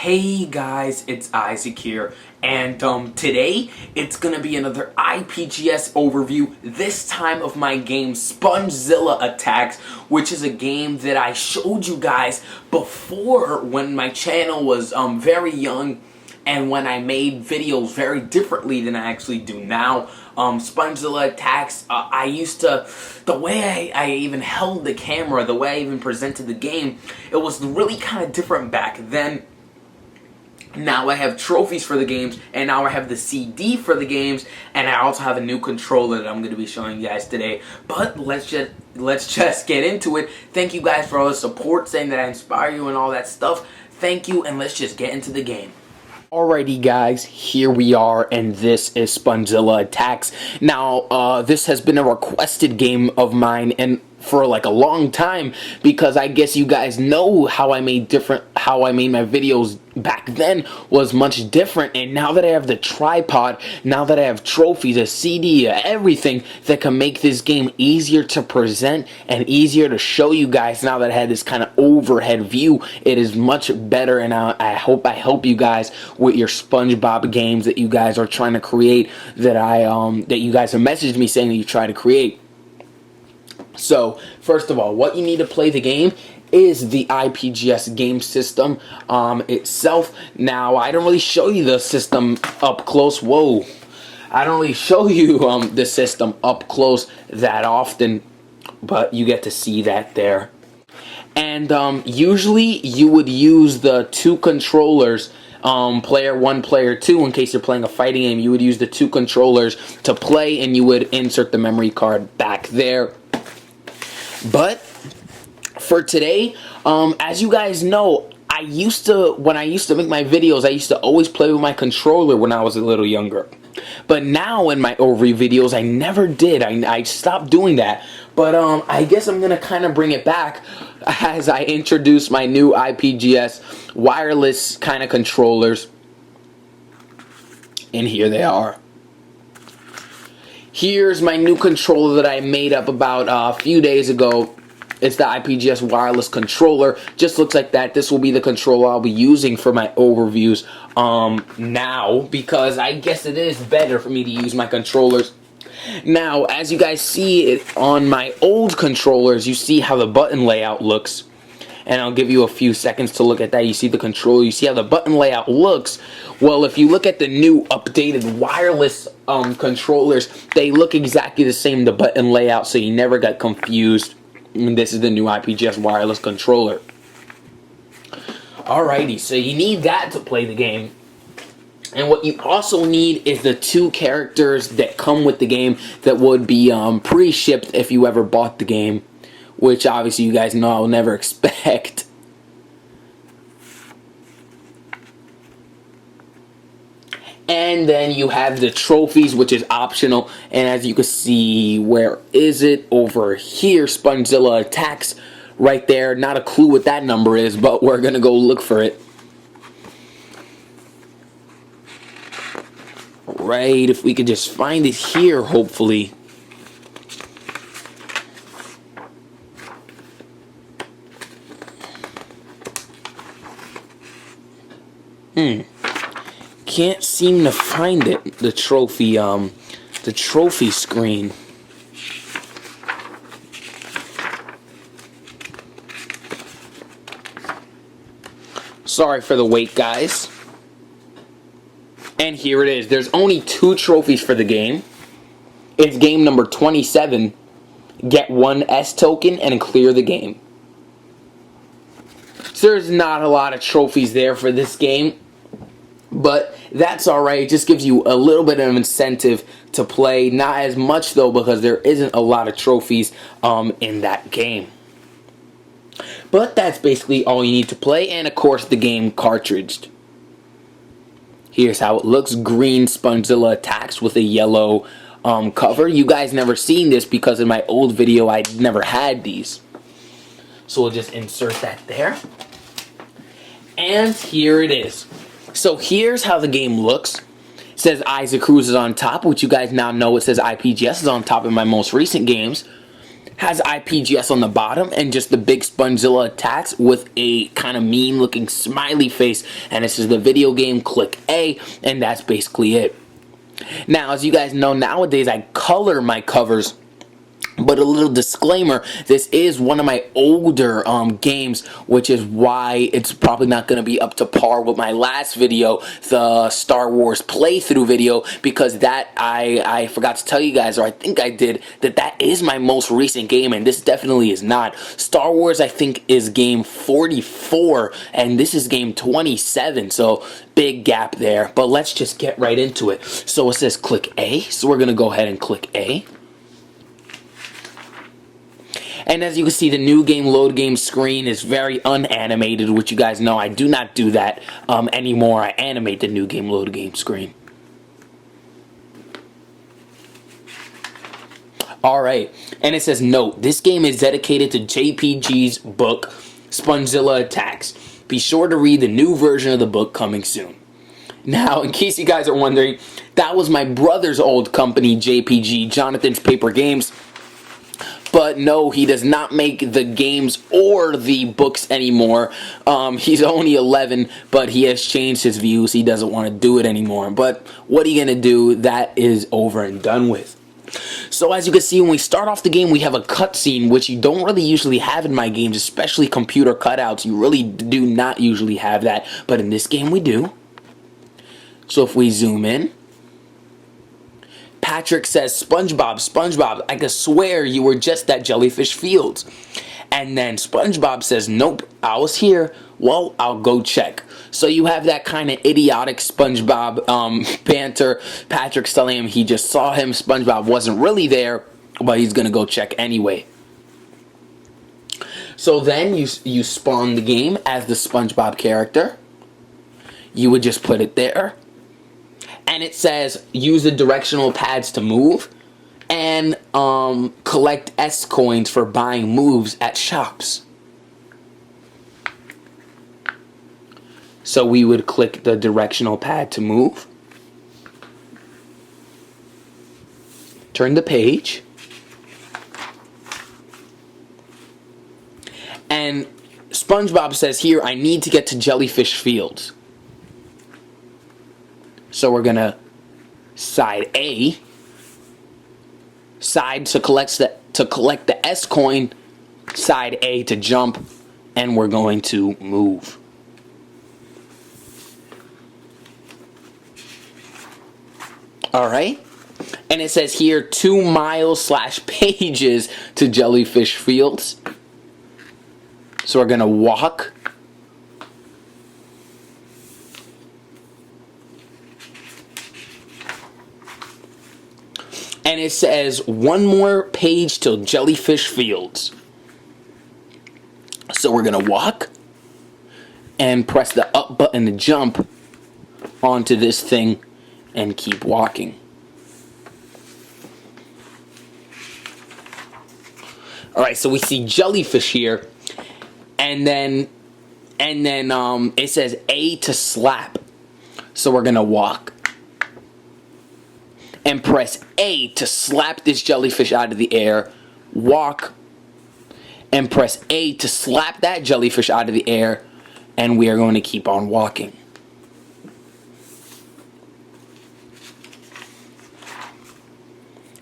Hey guys, it's Isaac here, and today it's gonna be another IPGS overview, this time of my game Spongezilla Attacks, which is a game that I showed you guys before when my channel was very young and when I made videos very differently than I actually do now. Spongezilla Attacks, the way I even held the camera, the way I even presented the game, it was really kind of different back then. Now I have trophies for the games, and now I have the CD for the games, and I also have a new controller that I'm going to be showing you guys today. But let's just get into it. Thank you guys for all the support, saying that I inspire you and all that stuff. Thank you, and let's just get into the game. Alrighty guys, here we are, and this is Spongezilla Attacks. Now, this has been a requested game of mine, and for like a long time, because I guess you guys know how I made my videos back then was much different. And now that I have the tripod, now that I have trophies, a CD, everything that can make this game easier to present and easier to show you guys, now that I had this kind of overhead view, it is much better. And I hope I help you guys with your SpongeBob games that you guys are trying to create, that that you guys have messaged me saying that you try to create. So, first of all, what you need to play the game is the IPGS game system itself. Now, I don't really show you the system up close. Whoa. I don't really show you the system up close that often, but you get to see that there. And usually you would use the two controllers, player 1, player 2, in case you're playing a fighting game. You would use the two controllers to play, and you would insert the memory card back there. But for today, as you guys know, when I used to make my videos, I used to always play with my controller when I was a little younger. But now in my overview videos, I never did. I stopped doing that. But I guess I'm gonna kind of bring it back as I introduce my new IPGS wireless kind of controllers. And here they are. Here's my new controller that I made up about a few days ago. It's the IPGS wireless controller. Just looks like that. This will be the controller I'll be using for my overviews now, because I guess it is better for me to use my controllers. Now, as you guys see it on my old controllers, you see how the button layout looks. And I'll give you a few seconds to look at that. You see the controller, you see how the button layout looks. Well, if you look at the new updated wireless controllers, they look exactly the same, the button layout, so you never got confused. And this is the new IPGS wireless controller. Alrighty, so you need that to play the game. And what you also need is the two characters that come with the game that would be pre-shipped if you ever bought the game, which obviously you guys know I'll never expect. And then you have the trophies, which is optional. And as you can see, where is it? Over here, Spongezilla Attacks, right there. Not a clue what that number is, but we're gonna go look for it. Right, if we could just find it here, hopefully. Can't seem to find it, the trophy screen. Sorry for the wait, guys. And here it is. There's only 2 trophies for the game. It's game number 27. Get 1 S token and clear the game. So there's not a lot of trophies there for this game, but that's alright. It just gives you a little bit of incentive to play. Not as much though, because there isn't a lot of trophies in that game. But that's basically all you need to play, and of course the game cartridge. Here's how it looks. Green Spongezilla Attacks with a yellow cover. You guys never seen this because in my old video I never had these. So we'll just insert that there. And here it is. So here's how the game looks. It says Isaac Cruz is on top, which you guys now know it says IPGS is on top in my most recent games. has IPGS on the bottom and just the big spongezilla attacks with a kind of mean looking smiley face, and this is the video game. Click A, and that's basically it. Now, as you guys know, nowadays I color my covers, but a little disclaimer, this is one of my older games, which is why it's probably not going to be up to par with my last video, the Star Wars playthrough video, because that I forgot to tell you guys, or I think I did, that is my most recent game, and this definitely is not. Star Wars, I think, is game 44, and this is game 27, so big gap there. But let's just get right into it. So it says click A, so we're going to go ahead and click A. And as you can see, the new game load game screen is very unanimated, which you guys know I do not do that anymore. I animate the new game load game screen. Alright, and it says, note, this game is dedicated to JPG's book, Spongezilla Attacks. Be sure to read the new version of the book coming soon. Now, in case you guys are wondering, that was my brother's old company, JPG, Jonathan's Paper Games. But no, he does not make the games or the books anymore. He's only 11, but he has changed his views. He doesn't want to do it anymore. But what are you going to do? That is over and done with. So as you can see, when we start off the game, we have a cutscene, which you don't really usually have in my games, especially computer cutouts. You really do not usually have that. But in this game, we do. So if we zoom in, Patrick says, SpongeBob, SpongeBob, I could swear you were just at Jellyfish Fields. And then SpongeBob says, nope, I was here. Well, I'll go check. So you have that kind of idiotic SpongeBob banter. Patrick's telling him he just saw him. SpongeBob wasn't really there, but he's going to go check anyway. So then you spawn the game as the SpongeBob character. You would just put it there. And it says, use the directional pads to move, and collect S coins for buying moves at shops. So we would click the directional pad to move. Turn the page. And SpongeBob says here, I need to get to Jellyfish Fields. So we're going to side A, side to collect the S coin, side A to jump, and we're going to move. Alright, and it says here 2 miles / pages to Jellyfish Fields. So we're going to walk. And it says 1 more page till Jellyfish Fields. So we're going to walk and press the up button to jump onto this thing and keep walking. Alright, so we see jellyfish here. And then it says A to slap. So we're going to walk and press A to slap this jellyfish out of the air, walk, and press A to slap that jellyfish out of the air, and we are going to keep on walking.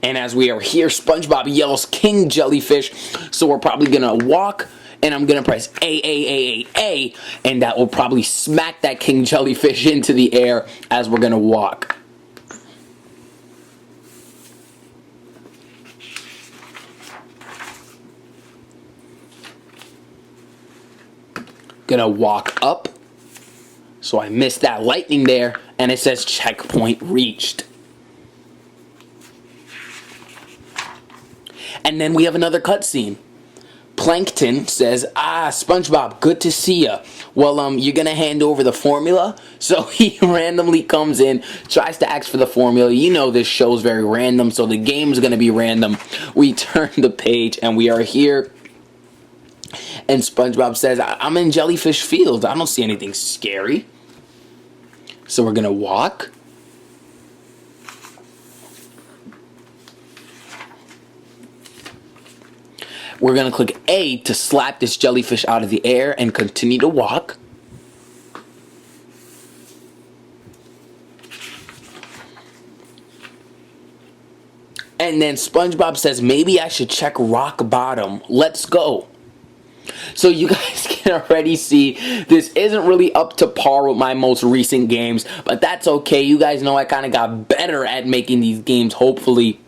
And as we are here, SpongeBob yells, King Jellyfish, so we're probably going to walk, and I'm going to press A, and that will probably smack that King Jellyfish into the air as we're going to walk. Gonna walk up, so I missed that lightning there, and it says checkpoint reached. And then we have another cutscene. Plankton says, SpongeBob, good to see ya. Well, you're gonna hand over the formula? So he randomly comes in, tries to ask for the formula. You know this show's very random, so the game's gonna be random. We turn the page, and we are here. And SpongeBob says, I'm in Jellyfish Fields. I don't see anything scary. So we're going to walk. We're going to click A to slap this jellyfish out of the air and continue to walk. And then SpongeBob says, maybe I should check rock bottom. Let's go. So you guys can already see this isn't really up to par with my most recent games, but that's okay. You guys know I kind of got better at making these games, hopefully,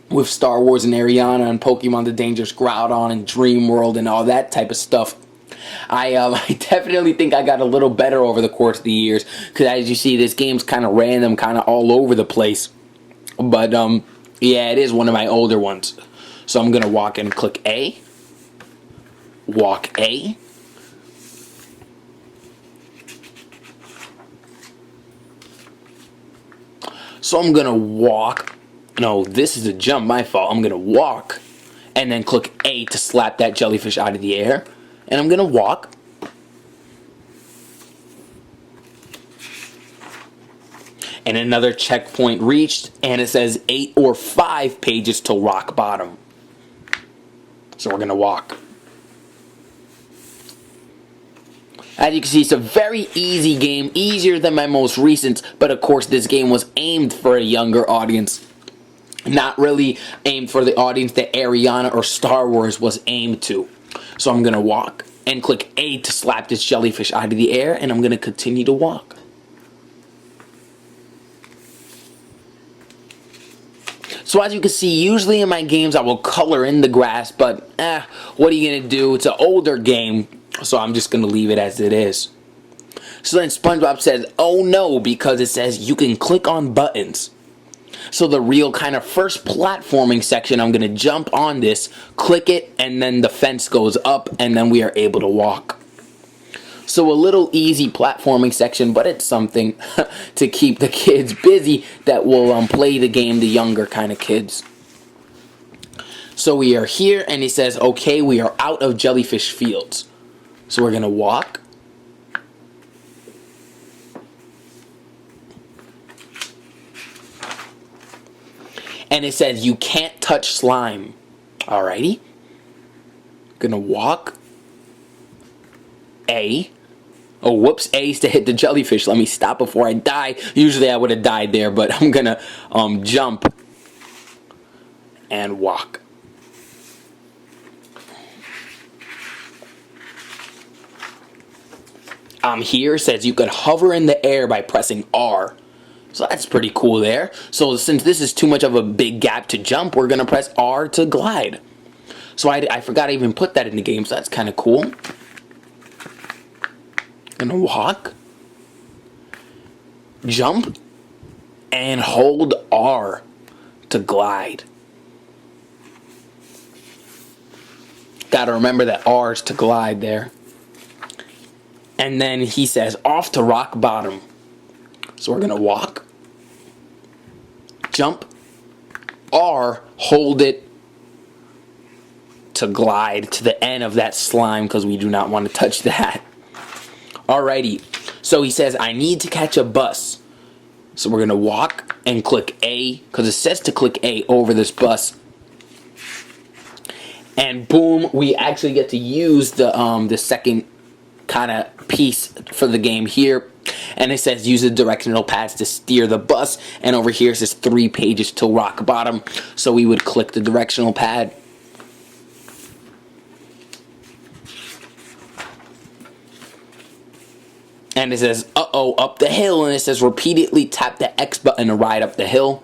with Star Wars and Ariana and Pokemon the Dangerous Groudon and Dream World and all that type of stuff. I definitely think I got a little better over the course of the years, because as you see, this game's kind of random, kind of all over the place. But, yeah, it is one of my older ones. So I'm going to walk and click A. Walk A. So I'm going to walk. No, this is a jump. My fault. I'm going to walk. And then click A to slap that jellyfish out of the air. And I'm going to walk. And another checkpoint reached, and it says 8 or 5 pages till rock bottom. So we're going to walk. As you can see, it's a very easy game, easier than my most recent, but of course this game was aimed for a younger audience. Not really aimed for the audience that Ariana or Star Wars was aimed to. So I'm going to walk and click A to slap this jellyfish out of the air, and I'm going to continue to walk. So as you can see, usually in my games I will color in the grass, but what are you going to do? It's an older game, so I'm just going to leave it as it is. So then SpongeBob says, oh no, because it says you can click on buttons. So the real kind of first platforming section, I'm going to jump on this, click it, and then the fence goes up, and then we are able to walk. So a little easy platforming section, but it's something to keep the kids busy that will play the game, the younger kind of kids. So we are here, and he says, okay, we are out of jellyfish fields. So we're going to walk. And it says, you can't touch slime. Alrighty. Gonna walk. A. Oh, whoops, A is to hit the jellyfish. Let me stop before I die. Usually I would have died there, but I'm gonna jump and walk. Here says you could hover in the air by pressing R. So that's pretty cool there. So since this is too much of a big gap to jump, we're gonna press R to glide. So I forgot I even put that in the game, so that's kind of cool. Gonna walk, jump, and hold R to glide. Gotta remember that R is to glide there. And then he says, off to rock bottom. So we're gonna walk, jump, R, hold it to glide to the end of that slime, because we do not want to touch that. Alrighty, so he says, I need to catch a bus. So we're going to walk and click A, because it says to click A over this bus. And boom, we actually get to use the second kind of piece for the game here. And it says use the directional pads to steer the bus. And over here it says 3 pages till rock bottom. So we would click the directional pad. And it says, uh-oh, up the hill. And it says, repeatedly tap the X button to ride up the hill.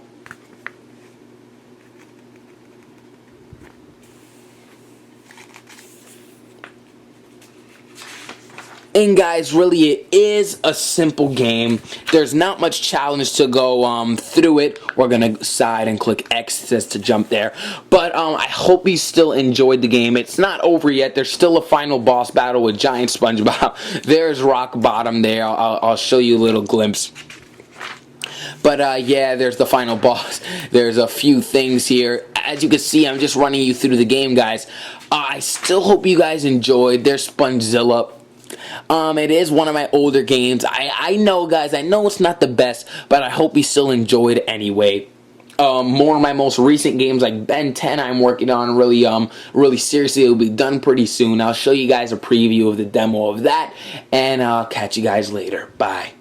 And guys, really it is a simple game. There's not much challenge to go through it. We're going to side and click X, it says to jump there. But I hope you still enjoyed the game. It's not over yet. There's still a final boss battle with Giant SpongeBob. There's rock bottom there. I'll show you a little glimpse. But yeah, there's the final boss. There's a few things here. As you can see, I'm just running you through the game, guys. I still hope you guys enjoyed. There's Spongezilla. It is one of my older games. I know, guys, I know it's not the best, but I hope you still enjoyed it anyway. more of my most recent games like Ben 10 I'm working on really seriously. It'll be done pretty soon. I'll show you guys a preview of the demo of that, and I'll catch you guys later. Bye.